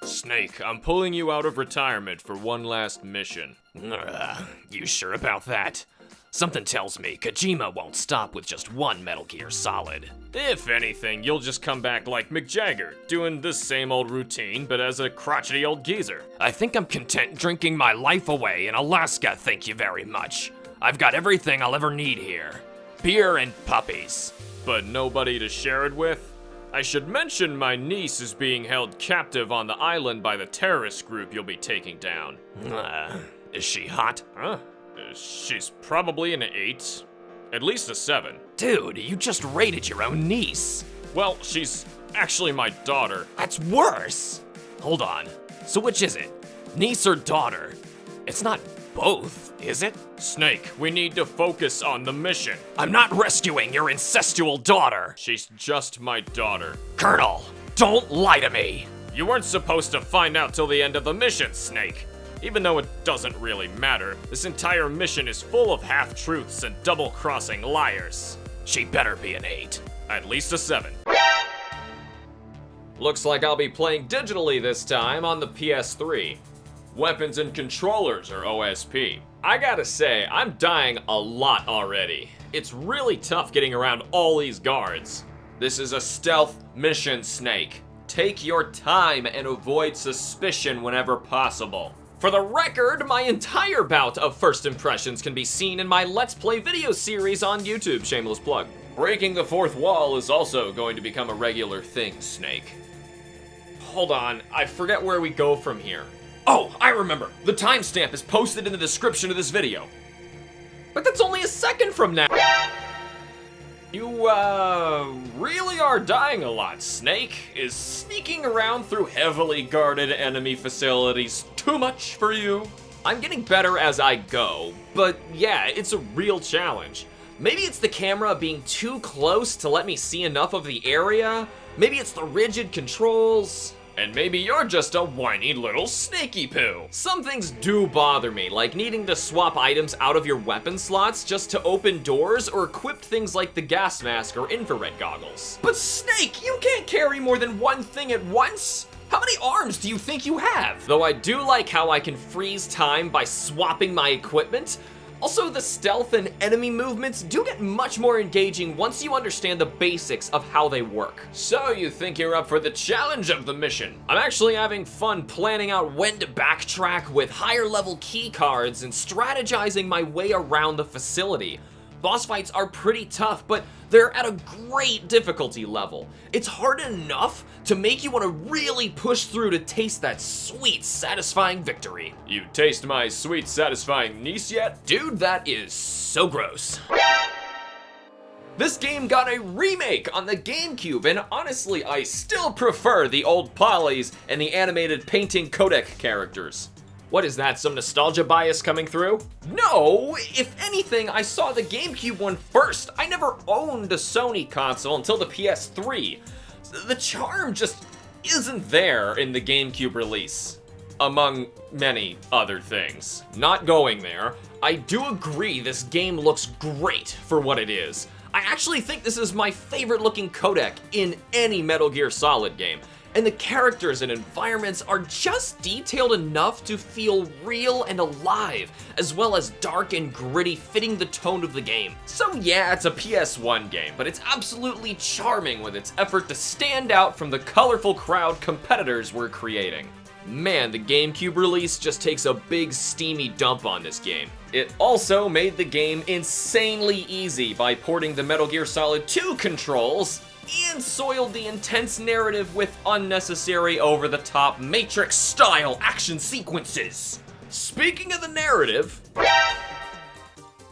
Snake, I'm pulling you out of retirement for one last mission. You sure about that? Something tells me Kojima won't stop with just one Metal Gear Solid. If anything, you'll just come back like Mick Jagger, doing the same old routine, but as a crotchety old geezer. I think I'm content drinking my life away in Alaska, thank you very much. I've got everything I'll ever need here. Beer and puppies. But nobody to share it with? I should mention my niece is being held captive on the island by the terrorist group you'll be taking down. Is she hot? Huh? She's probably an 8. At least a 7. Dude, you just rated your own niece. Well, she's actually my daughter. That's worse. Hold on. So which is it? Niece or daughter? It's not both, is it? Snake, we need to focus on the mission. I'm not rescuing your incestual daughter. She's just my daughter. Colonel, don't lie to me. You weren't supposed to find out till the end of the mission, Snake. Even though it doesn't really matter, this entire mission is full of half-truths and double-crossing liars. She better be an 8. At least a 7. Looks like I'll be playing digitally this time on the PS3. Weapons and controllers are OSP. I gotta say, I'm dying a lot already. It's really tough getting around all these guards. This is a stealth mission, Snake. Take your time and avoid suspicion whenever possible. For the record, my entire bout of first impressions can be seen in my Let's Play video series on YouTube, shameless plug. Breaking the fourth wall is also going to become a regular thing, Snake. Hold on, I forget where we go from here. Oh, I remember. The timestamp is posted in the description of this video. But that's only a second from now. You, really are dying a lot, Snake. Is sneaking around through heavily guarded enemy facilities too much for you? I'm getting better as I go, but yeah, it's a real challenge. Maybe it's the camera being too close to let me see enough of the area. Maybe it's the rigid controls. And maybe you're just a whiny little snaky poo. Some things do bother me, like needing to swap items out of your weapon slots just to open doors or equip things like the gas mask or infrared goggles. But Snake, you can't carry more than one thing at once. How many arms do you think you have? Though I do like how I can freeze time by swapping my equipment. Also, the stealth and enemy movements do get much more engaging once you understand the basics of how they work. So you think you're up for the challenge of the mission? I'm actually having fun planning out when to backtrack with higher level key cards and strategizing my way around the facility. Boss fights are pretty tough, but they're at a great difficulty level. It's hard enough to make you want to really push through to taste that sweet, satisfying victory. You taste my sweet, satisfying niece yet? Dude, that is so gross. This game got a remake on the GameCube, and honestly, I still prefer the old polys and the animated painting codec characters. What is that, some nostalgia bias coming through? No, if anything, I saw the GameCube one first. I never owned a Sony console until the PS3. The charm just isn't there in the GameCube release, among many other things. Not going there, I do agree this game looks great for what it is. I actually think this is my favorite looking codec in any Metal Gear Solid game. And the characters and environments are just detailed enough to feel real and alive, as well as dark and gritty, fitting the tone of the game. So yeah, it's a PS1 game, but it's absolutely charming with its effort to stand out from the colorful crowd competitors were creating. Man, the GameCube release just takes a big steamy dump on this game. It also made the game insanely easy by porting the Metal Gear Solid 2 controls and soiled the intense narrative with unnecessary over-the-top Matrix-style action sequences. Speaking of the narrative,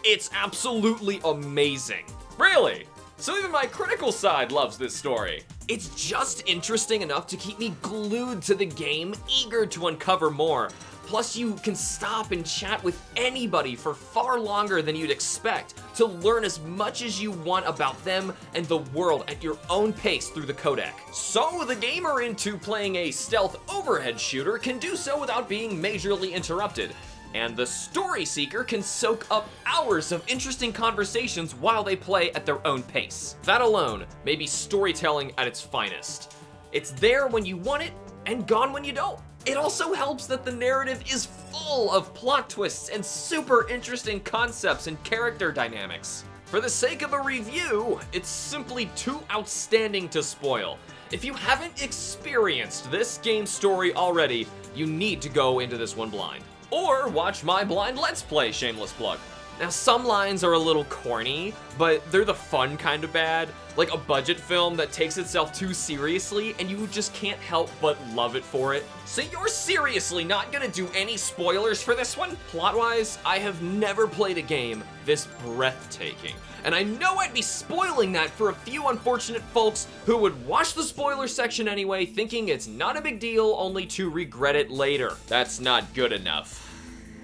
it's absolutely amazing. Really? So even my critical side loves this story. It's just interesting enough to keep me glued to the game, eager to uncover more. Plus, you can stop and chat with anybody for far longer than you'd expect to learn as much as you want about them and the world at your own pace through the codec. So the gamer into playing a stealth overhead shooter can do so without being majorly interrupted. and the story seeker can soak up hours of interesting conversations while they play at their own pace. That alone may be storytelling at its finest. It's there when you want it, and gone when you don't. It also helps that the narrative is full of plot twists and super interesting concepts and character dynamics. For the sake of a review, it's simply too outstanding to spoil. If you haven't experienced this game's story already, you need to go into this one blind. Or watch my blind Let's Play, shameless plug. Now, some lines are a little corny, but they're the fun kind of bad, like a budget film that takes itself too seriously and you just can't help but love it for it. So you're seriously not gonna do any spoilers for this one? Plot-wise, I have never played a game this breathtaking, and I know I'd be spoiling that for a few unfortunate folks who would watch the spoiler section anyway, thinking it's not a big deal only to regret it later. That's not good enough.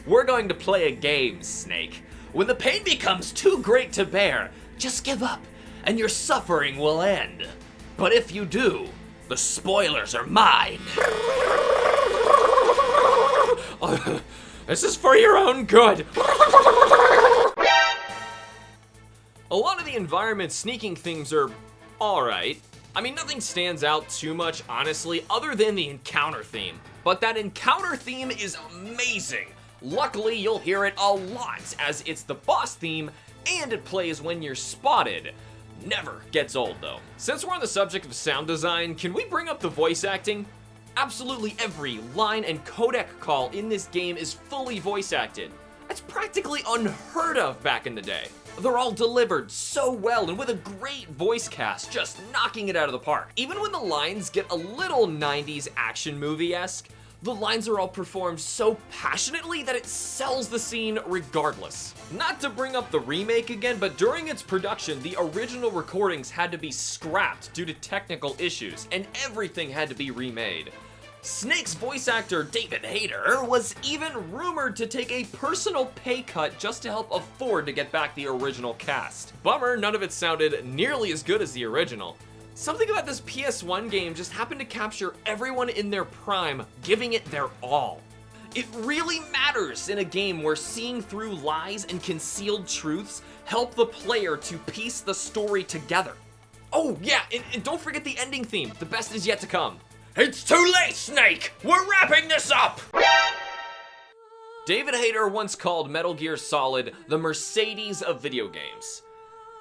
We're going to play a game, Snake. When the pain becomes too great to bear, just give up, and your suffering will end. But if you do, the spoilers are mine. This is for your own good. A lot of the environment sneaking things are alright. I mean, nothing stands out too much, honestly, other than the encounter theme. But that encounter theme is amazing. Luckily, you'll hear it a lot, as it's the boss theme, and it plays when you're spotted. Never gets old, though. Since we're on the subject of sound design, can we bring up the voice acting? Absolutely every line and codec call in this game is fully voice acted. That's practically unheard of back in the day. They're all delivered so well and with a great voice cast, just knocking it out of the park. Even when the lines get a little 90s action movie-esque, the lines are all performed so passionately that it sells the scene regardless. Not to bring up the remake again, but during its production, the original recordings had to be scrapped due to technical issues, and everything had to be remade. Snake's voice actor, David Hayter, was even rumored to take a personal pay cut just to help afford to get back the original cast. Bummer, none of it sounded nearly as good as the original. Something about this PS1 game just happened to capture everyone in their prime, giving it their all. It really matters in a game where seeing through lies and concealed truths help the player to piece the story together. Oh yeah, and don't forget the ending theme. The best is yet to come. It's too late, Snake! We're wrapping this up! David Hayter once called Metal Gear Solid the Mercedes of video games.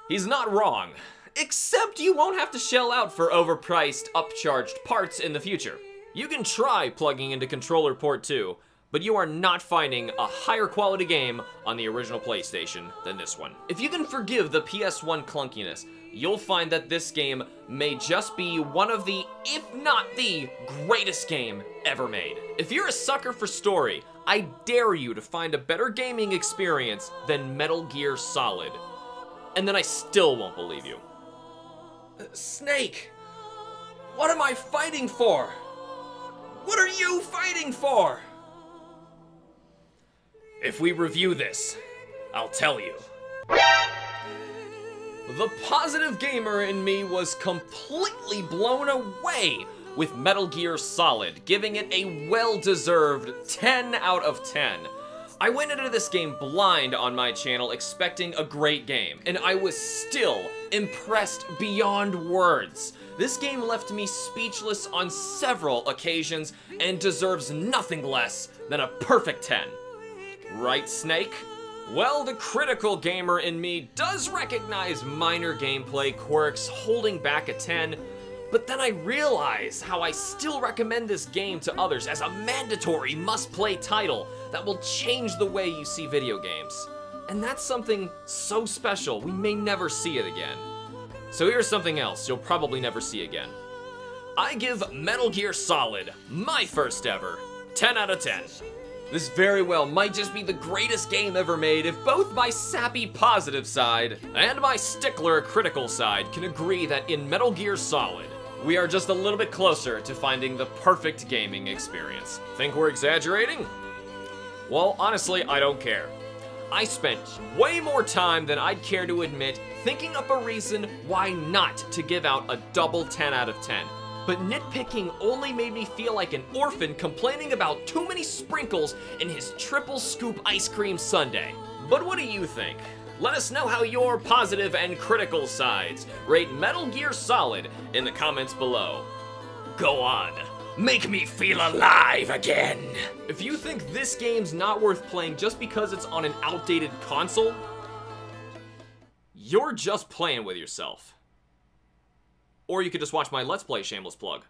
He's not wrong. Except you won't have to shell out for overpriced, upcharged parts in the future. You can try plugging into controller port 2, but you are not finding a higher quality game on the original PlayStation than this one. If you can forgive the PS1 clunkiness, you'll find that this game may just be one of the, if not the, greatest game ever made. If you're a sucker for story, I dare you to find a better gaming experience than Metal Gear Solid. And then I still won't believe you. Snake, what am I fighting for? What are you fighting for? If we review this, I'll tell you. The positive gamer in me was completely blown away with Metal Gear Solid, giving it a well-deserved 10 out of 10. I went into this game blind on my channel expecting a great game, and I was still impressed beyond words. This game left me speechless on several occasions and deserves nothing less than a perfect 10. Right, Snake? Well, the critical gamer in me does recognize minor gameplay quirks holding back a 10, but then I realize how I still recommend this game to others as a mandatory must-play title that will change the way you see video games. And that's something so special, we may never see it again. So here's something else you'll probably never see again. I give Metal Gear Solid, my first ever, 10 out of 10. This very well might just be the greatest game ever made if both my sappy positive side and my stickler critical side can agree that in Metal Gear Solid, we are just a little bit closer to finding the perfect gaming experience. Think we're exaggerating? Well, honestly, I don't care. I spent way more time than I'd care to admit thinking up a reason why not to give out a double 10 out of 10. but nitpicking only made me feel like an orphan complaining about too many sprinkles in his triple scoop ice cream sundae. But what do you think? Let us know how your positive and critical sides rate Metal Gear Solid in the comments below. Go on. Make me feel alive again. If you think this game's not worth playing just because it's on an outdated console, you're just playing with yourself. Or you could just watch my Let's Play, shameless plug.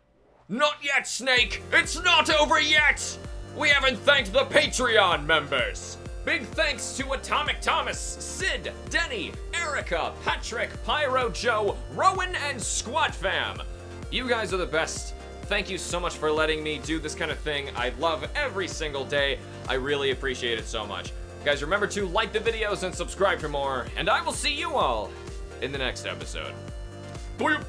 Not yet, Snake! It's not over yet! We haven't thanked the Patreon members! Big thanks to Atomic Thomas, Sid, Denny, Erica, Patrick, Pyro Joe, Rowan, and Squad Fam. You guys are the best. Thank you so much for letting me do this kind of thing. I love every single day. I really appreciate it so much. Guys, remember to like the videos and subscribe for more, and I will see you all in the next episode. Bye.